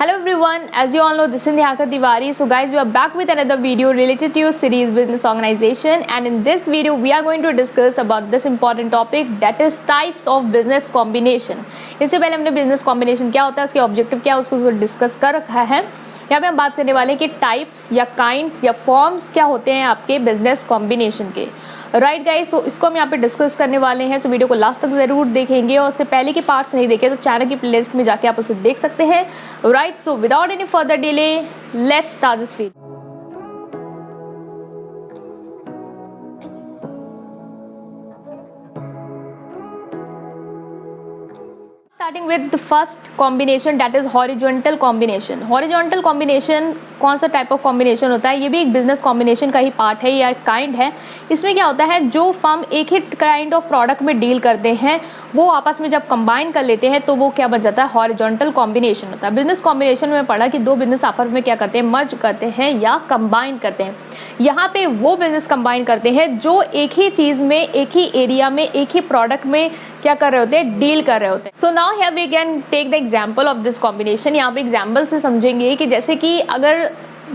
Hello everyone, as you all know, this is Neha Tiwari. So guys, we are back with another video related to your series business organization, and in this video we are going to discuss about this important topic, that is types of business combination. इससे पहले हमने business combination क्या होता है, उसके objective क्या है, उसको डिस्कस कर रखा है। यहाँ पे हम बात करने वाले हैं कि टाइप्स या काइंड्स या फॉर्म्स क्या होते हैं आपके बिजनेस कॉम्बिनेशन के। राइट गाइस, सो इसको हम यहाँ पे डिस्कस करने वाले हैं, सो वीडियो को लास्ट तक जरूर देखेंगे और उससे पहले के पार्ट्स नहीं देखे तो चैनल की प्लेलिस्ट में जाके आप उसे देख सकते हैं। Right, so without any further delay let's start this video. Starting with the first combination, that is horizontal combination. Horizontal combination कौन सा टाइप ऑफ कॉम्बिनेशन होता है? ये भी एक बिजनेस कॉम्बिनेशन का ही पार्ट है या काइंड है। इसमें क्या होता है, जो फर्म एक ही काइंड ऑफ प्रोडक्ट में डील करते हैं वो आपस में जब कंबाइन कर लेते हैं तो वो क्या बन जाता है, हॉरिजॉन्टल कॉम्बिनेशन होता है। बिजनेस कॉम्बिनेशन में पढ़ा कि दो बिजनेस आपस में क्या करते हैं, मर्ज करते हैं या कंबाइन करते हैं। यहाँ पे वो बिजनेस कंबाइन करते हैं जो एक ही चीज में, एक ही एरिया में, एक ही प्रोडक्ट में क्या कर रहे होते हैं, डील कर रहे होते हैं। So now here we can take the example of this combination. यहाँ पे एग्जांपल से समझेंगे कि जैसे कि अगर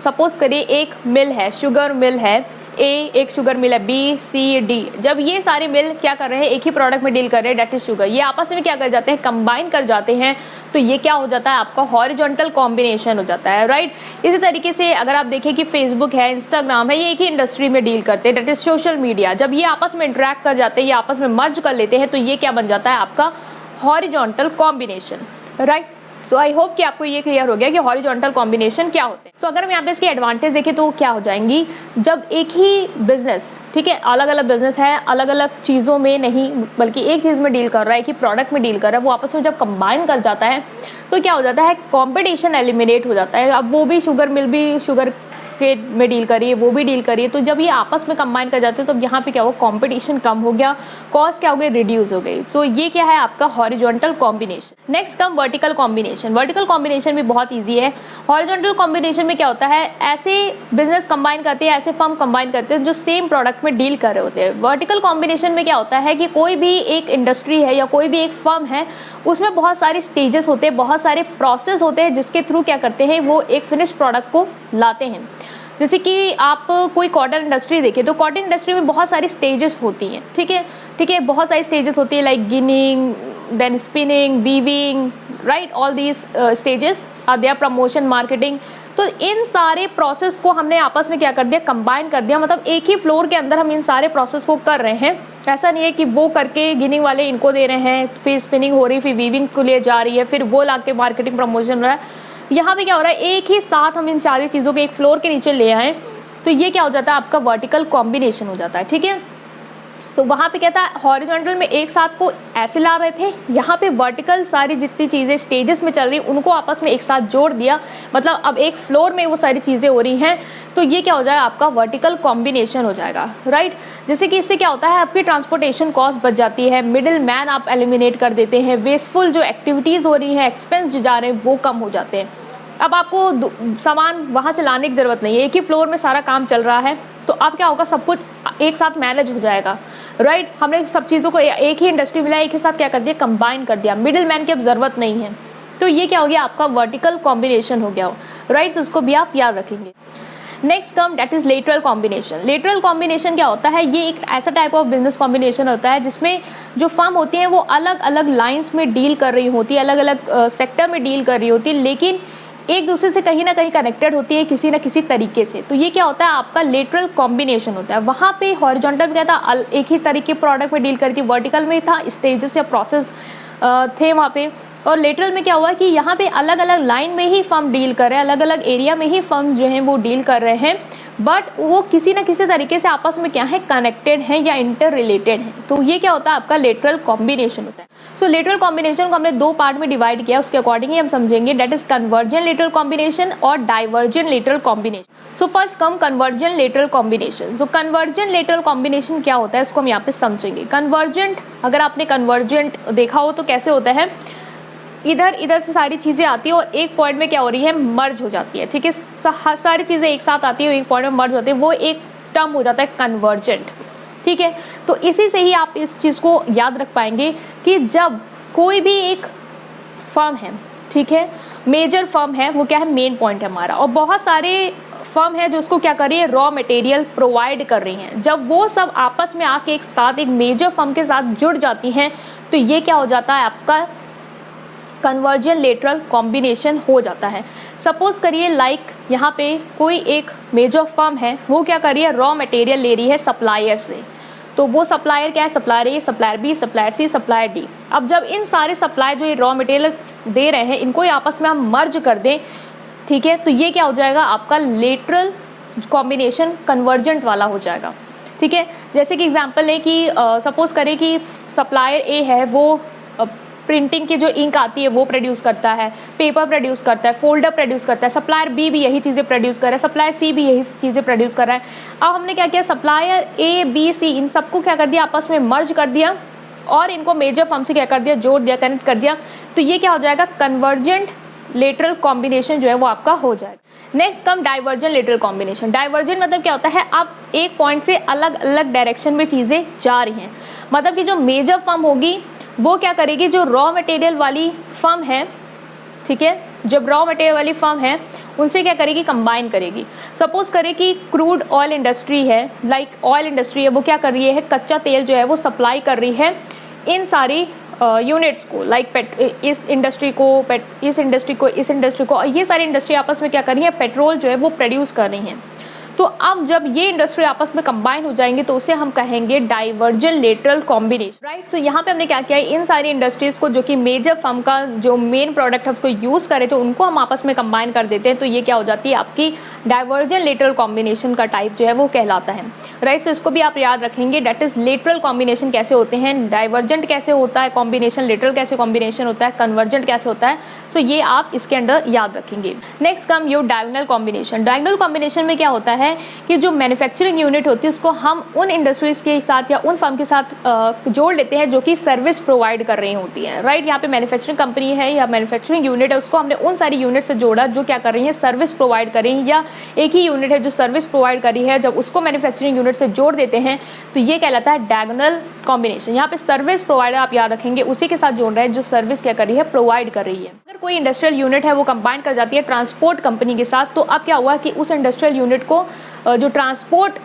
सपोज करिए एक मिल है, शुगर मिल है ए, एक शुगर मिल है बी, सी, डी। जब ये सारे मिल क्या कर रहे हैं, एक ही प्रोडक्ट में डील कर रहे हैं, डेट इज शुगर, ये आपस में क्या कर जाते हैं, कंबाइन कर जाते हैं, तो ये क्या हो जाता है, आपका हॉरिजॉन्टल कॉम्बिनेशन हो जाता है। राइट, इसी तरीके से अगर आप देखें कि फेसबुक है, इंस्टाग्राम है, ये एक ही इंडस्ट्री में डील करते हैं, डेट इज सोशल मीडिया। जब ये आपस में इंटरेक्ट कर जाते हैं, ये आपस में मर्ज कर लेते हैं, तो ये क्या बन जाता है, आपका horizontal combination. Right, so I hope कि आपको ये क्लियर हो गया कि हॉरिजॉन्टल कॉम्बिनेशन क्या होते हैं। तो अगर हम यहाँ पे इसकी एडवांटेज देखें तो क्या हो जाएंगी, जब एक ही बिजनेस, ठीक है, अलग अलग बिजनेस है, अलग अलग चीज़ों में नहीं बल्कि एक चीज़ में डील कर रहा है, कि प्रोडक्ट में डील कर रहा है, वो आपस में जब कंबाइन कर जाता है तो क्या हो जाता है, कंपटीशन एलिमिनेट हो जाता है। अब वो भी शुगर मिल भी शुगर के में डील करिए, वो भी डील करिए, तो जब ये आपस में कंबाइन कर जाते हैं तो यहाँ पे क्या हुआ, कंपटीशन कम हो गया, कॉस्ट क्या हो गई, रिड्यूस हो गई। सो ये क्या है, आपका horizontal combination. Next come vertical combination. Vertical combination भी बहुत ईजी है। हॉरिजॉन्टल कॉम्बिनेशन में क्या होता है, ऐसे बिजनेस कंबाइन करते हैं, ऐसे फर्म कंबाइन करते हैं जो सेम प्रोडक्ट में डील कर रहे होते हैं। वर्टिकल कॉम्बिनेशन में क्या होता है कि कोई भी एक इंडस्ट्री है या कोई भी एक फर्म है, उसमें बहुत सारे स्टेजेस होते हैं, बहुत सारे प्रोसेस होते हैं, जिसके थ्रू क्या करते हैं, वो एक फिनिश प्रोडक्ट को लाते हैं। जैसे कि आप कोई कॉटन इंडस्ट्री देखिए तो कॉटन इंडस्ट्री में बहुत सारी स्टेजेस होती हैं, ठीक है, बहुत सारी स्टेजेस होती है, like ginning, then spinning, weaving, right, all these stages are there, promotion, marketing. तो इन सारे प्रोसेस को हमने आपस में क्या कर दिया, कंबाइन कर दिया, मतलब एक ही फ्लोर के अंदर हम इन सारे प्रोसेस को कर रहे हैं। ऐसा नहीं है कि वो करके गिनिंग वाले इनको दे रहे हैं, फिर स्पिनिंग हो रही, फिर वीविंग को ले जा रही है, फिर वो ला के मार्केटिंग प्रमोशन हो रहा है। यहाँ पे क्या हो रहा है, एक ही साथ हम इन सारी चीज़ों के एक फ्लोर के नीचे ले आए, तो ये क्या हो जाता है, आपका वर्टिकल कॉम्बिनेशन हो जाता है। ठीक है, तो वहाँ पे क्या था, हॉरिजॉन्टल में एक साथ को ऐसे ला रहे थे, यहाँ पे वर्टिकल सारी जितनी चीज़ें स्टेजेस में चल रही उनको आपस में एक साथ जोड़ दिया, मतलब अब एक फ्लोर में वो सारी चीज़ें हो रही हैं, तो ये क्या हो जाएगा, आपका वर्टिकल कॉम्बिनेशन हो जाएगा। राइट, जैसे कि इससे क्या होता है, आपकी ट्रांसपोर्टेशन कॉस्ट बच जाती है, मिडिल मैन आप एलिमिनेट कर देते हैं, वेस्टफुल जो एक्टिविटीज़ हो रही हैं, एक्सपेंस जो जा रहे हैं वो कम हो जाते हैं। अब आपको सामान वहाँ से लाने की ज़रूरत नहीं है, एक ही फ्लोर में सारा काम चल रहा है, तो अब क्या होगा, सब कुछ एक साथ मैनेज हो जाएगा। राइट, हमने सब चीज़ों को एक ही इंडस्ट्री मिला, एक ही साथ क्या कर दिया, कंबाइन कर दिया, मिडिल मैन की अब ज़रूरत नहीं है, तो ये क्या हो गया, आपका वर्टिकल कॉम्बिनेशन हो गया हो। राइट, उसको भी आप याद रखेंगे। Next come that is lateral combination. Lateral combination क्या होता है, ये एक ऐसा टाइप ऑफ बिजनेस कॉम्बिनेशन होता है जिसमें जो फर्म होती हैं वो अलग अलग लाइंस में डील कर रही होती है, अलग अलग सेक्टर में डील कर रही होती है, लेकिन एक दूसरे से कहीं ना कहीं कनेक्टेड होती है किसी ना किसी तरीके से। तो ये क्या होता है, आपका लेटरल कॉम्बिनेशन होता है। वहाँ पे हॉरिजॉन्टल में क्या था, एक ही तरीके प्रोडक्ट में डील करती, वर्टिकल में था स्टेजेस या प्रोसेस थे वहाँ पे, और लेटरल में क्या हुआ कि यहाँ पे अलग अलग लाइन में ही फर्म डील कर रहे हैं, अलग अलग एरिया में ही फर्म जो हैं वो डील कर रहे हैं, बट वो किसी ना किसी तरीके से आपस में क्या है, कनेक्टेड हैं या इंटर रिलेटेड हैं। तो ये क्या होता है, आपका लेटरल कॉम्बिनेशन होता है। सो लेटरल कॉम्बिनेशन को हमने दो पार्ट में डिवाइड किया, उसके अकॉर्डिंग ही हम समझेंगे, that is convergent lateral combination और divergent lateral combination. So first come convergent lateral combination. तो कन्वर्जेंट लेटरल कॉम्बिनेशन क्या होता है, इसको हम यहाँ पे समझेंगे। कन्वर्जेंट, अगर आपने कन्वर्जेंट देखा हो तो कैसे होता है, इधर इधर से सारी चीज़ें आती है और एक पॉइंट में क्या हो रही है, मर्ज हो जाती है। ठीक है, सारी चीज़ें एक साथ आती है, एक पॉइंट में मर्ज होती है, वो एक टर्म हो जाता है कन्वर्जेंट। ठीक है, तो इसी से ही आप इस चीज़ को याद रख पाएंगे कि जब कोई भी एक फर्म है, ठीक है, मेजर फर्म है वो क्या है, मेन पॉइंट है हमारा। और बहुत सारे फर्म है जो उसको क्या कर रही है, रॉ मटेरियल प्रोवाइड कर रही हैं। जब वो सब आपस में आके एक साथ एक मेजर फर्म के साथ जुड़ जाती हैं तो ये क्या हो जाता है, आपका कन्वर्जन लेटरल कॉम्बिनेशन हो जाता है। सपोज करिए लाइक यहाँ पे कोई एक मेजर फर्म है, वो क्या कर रही है, रॉ मटेरियल ले रही है सप्लायर से। तो वो सप्लायर क्या है, सप्लायर ए, सप्लायर बी, सप्लायर सी, सप्लायर डी। अब जब इन सारे सप्लायर जो ये रॉ मटेरियल दे रहे हैं इनको आपस में हम मर्ज कर दें, ठीक है, तो ये क्या हो जाएगा, आपका लेटरल कॉम्बिनेशन कन्वर्जेंट वाला हो जाएगा। ठीक है, जैसे कि एग्जांपल है कि सपोज करें कि सप्लायर ए है वो प्रिंटिंग की जो इंक आती है वो प्रोड्यूस करता है, पेपर प्रोड्यूस करता है, फोल्डर प्रोड्यूस करता है। सप्लायर बी भी यही चीज़ें प्रोड्यूस कर रहा है, सप्लायर सी भी यही चीज़ें प्रोड्यूस कर रहा है। अब हमने क्या किया, सप्लायर ए बी सी इन सबको क्या कर दिया, आपस में मर्ज कर दिया और इनको मेजर फर्म से क्या कर दिया, जोड़ दिया, कनेक्ट कर दिया। तो ये क्या हो जाएगा, कन्वर्जेंट लेटरल कॉम्बिनेशन जो है वो आपका हो जाएगा। Next come divergent lateral combination. Divergent मतलब क्या होता है, आप एक पॉइंट से अलग अलग डायरेक्शन में चीज़ें जा रही हैं। मतलब कि जो मेजर फर्म होगी वो क्या करेगी, जो रॉ मटेरियल वाली फर्म है, ठीक है, जब रॉ मटेरियल वाली फर्म है उनसे क्या करेगी, कंबाइन करेगी। सपोज करें कि क्रूड ऑयल इंडस्ट्री है, लाइक ऑयल इंडस्ट्री है, वो क्या कर रही है, कच्चा तेल जो है वो सप्लाई कर रही है इन सारी यूनिट्स को, लाइक इस इंडस्ट्री को, ये सारी इंडस्ट्री आपस में क्या कर रही है, पेट्रोल जो है वो प्रोड्यूस कर रही हैं। तो अब जब ये इंडस्ट्री आपस में कंबाइन हो जाएंगे तो उसे हम कहेंगे डाइवर्जेंट लेटरल कॉम्बिनेशन, राइट। तो यहाँ पे हमने क्या किया, इन सारी इंडस्ट्रीज को जो कि मेजर फर्म का जो मेन प्रोडक्ट है उसको यूज़ करे तो उनको हम आपस में कंबाइन कर देते हैं। तो ये क्या हो जाती है, आपकी डाइवर्जेंट लेटरल कॉम्बिनेशन का टाइप जो है वो कहलाता है, राइट। तो इसको भी आप याद रखेंगे, डेट इज लेटरल कॉम्बिनेशन कैसे होते हैं, डाइवर्जेंट कैसे होता है कॉम्बिनेशन, लेटरल कैसे कॉम्बिनेशन होता है, कन्वर्जेंट कैसे होता है। सो ये आप इसके अंडर याद रखेंगे। Next come your diagonal combination. Diagonal combination में क्या होता है कि जो मैन्युफैक्चरिंग यूनिट होती है उसको हम उन इंडस्ट्रीज़ के साथ या उन फर्म के साथ जोड़ लेते हैं जो कि सर्विस प्रोवाइड कर रही होती हैं, राइट। यहाँ पे मैन्युफैक्चरिंग कंपनी है या मैन्युफैक्चरिंग यूनिट है, उसको हमने उन सारी यूनिट से जोड़ा जो क्या कर रही है, सर्विस प्रोवाइड कर रही है, या एक ही यूनिट है जो सर्विस प्रोवाइड कर रही है, जब उसको मैन्युफैक्चरिंग यूनिट से जोड़ देते हैं तो ये कहलाता है डायगोनल कॉम्बिनेशन। यहाँ पे सर्विस प्रोवाइडर आप याद रखेंगे, उसी के साथ जोड़ रहे हैं जो सर्विस क्या कर रही है, प्रोवाइड कर रही है। अगर कोई इंडस्ट्रियल यूनिट है वो कंबाइन कर जाती है ट्रांसपोर्ट कंपनी के साथ, तो अब क्या हुआ कि उस इंडस्ट्रियल यूनिट को जो ट्रांसपोर्ट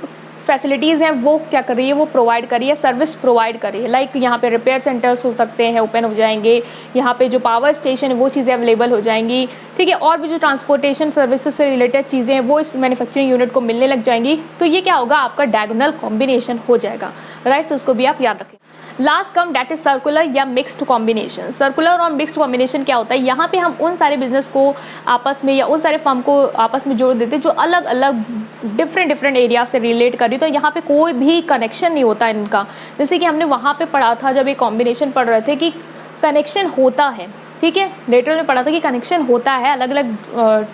फैसिलिटीज़ हैं वो क्या कर रही है, वो प्रोवाइड कर रही है, सर्विस प्रोवाइड कर रही है। लाइक यहाँ पे रिपेयर सेंटर्स हो सकते हैं, ओपन हो जाएंगे, यहाँ पे जो पावर स्टेशन है वो चीज़ें अवेलेबल हो जाएंगी, ठीक है। और भी जो ट्रांसपोर्टेशन सर्विसेज से रिलेटेड चीज़ें हैं वो इस मैन्युफैक्चरिंग यूनिट को मिलने लग जाएंगी। तो ये क्या होगा, आपका डायगोनल कॉम्बिनेशन हो जाएगा, राइट। तो उसको भी आप याद रखें। Last come date is circular या मिक्स्ड कॉम्बिनेशन। सर्कुलर और मिक्स्ड कॉम्बिनेशन क्या होता है, यहाँ पे हम उन सारे बिजनेस को आपस में या उन सारे फर्म को आपस में जोड़ देते हैं जो अलग अलग डिफरेंट एरिया से रिलेट कर रही, तो यहाँ पे कोई भी कनेक्शन नहीं होता इनका। जैसे कि हमने वहाँ पे पढ़ा था जब एक कॉम्बिनेशन पढ़ रहे थे कि कनेक्शन होता है, ठीक है, लेटर में पढ़ा था कि कनेक्शन होता है, अलग अलग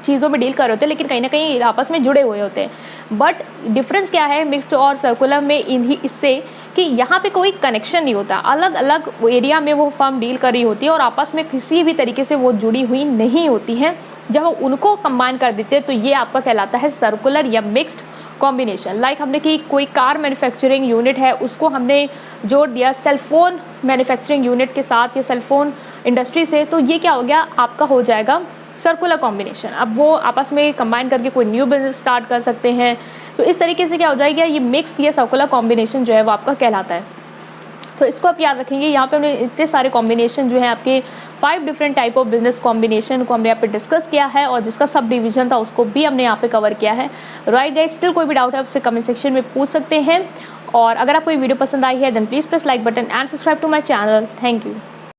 चीज़ों में डील कर रहे होते हैं लेकिन कहीं ना कहीं आपस में जुड़े हुए होते हैं। बट डिफरेंस क्या है मिक्स्ड और सर्कुलर में इससे कि यहाँ पे कोई कनेक्शन नहीं होता, अलग अलग एरिया में वो फर्म डील कर रही होती है और आपस में किसी भी तरीके से वो जुड़ी हुई नहीं होती हैं। जब उनको कंबाइन कर देते हैं तो ये आपका कहलाता है सर्कुलर या मिक्स्ड कॉम्बिनेशन। लाइक हमने कि कोई कार मैन्युफैक्चरिंग यूनिट है उसको हमने जोड़ दिया सेलफोन मैन्युफैक्चरिंग यूनिट के साथ या सेलफोन इंडस्ट्री से, तो ये क्या हो गया, आपका हो जाएगा सर्कुलर कॉम्बिनेशन। अब वो आपस में कंबाइन करके कोई न्यू बिजनेस स्टार्ट कर सकते हैं। तो इस तरीके से क्या हो जाएगा, ये मिक्स या सर्कुलर कॉम्बिनेशन जो है वो आपका कहलाता है। तो इसको आप याद रखेंगे। यहाँ पे हमने इतने सारे कॉम्बिनेशन जो है आपके 5 different type of business combination को हमने यहाँ पे डिस्कस किया है और जिसका सब डिवीजन था उसको भी हमने यहाँ पे कवर किया है, राइट गाइस। स्टिल कोई भी डाउट है आपसे कमेंट सेक्शन में पूछ सकते हैं। और अगर आपको ये वीडियो पसंद आई है then please press like button and subscribe to my channel. Thank you.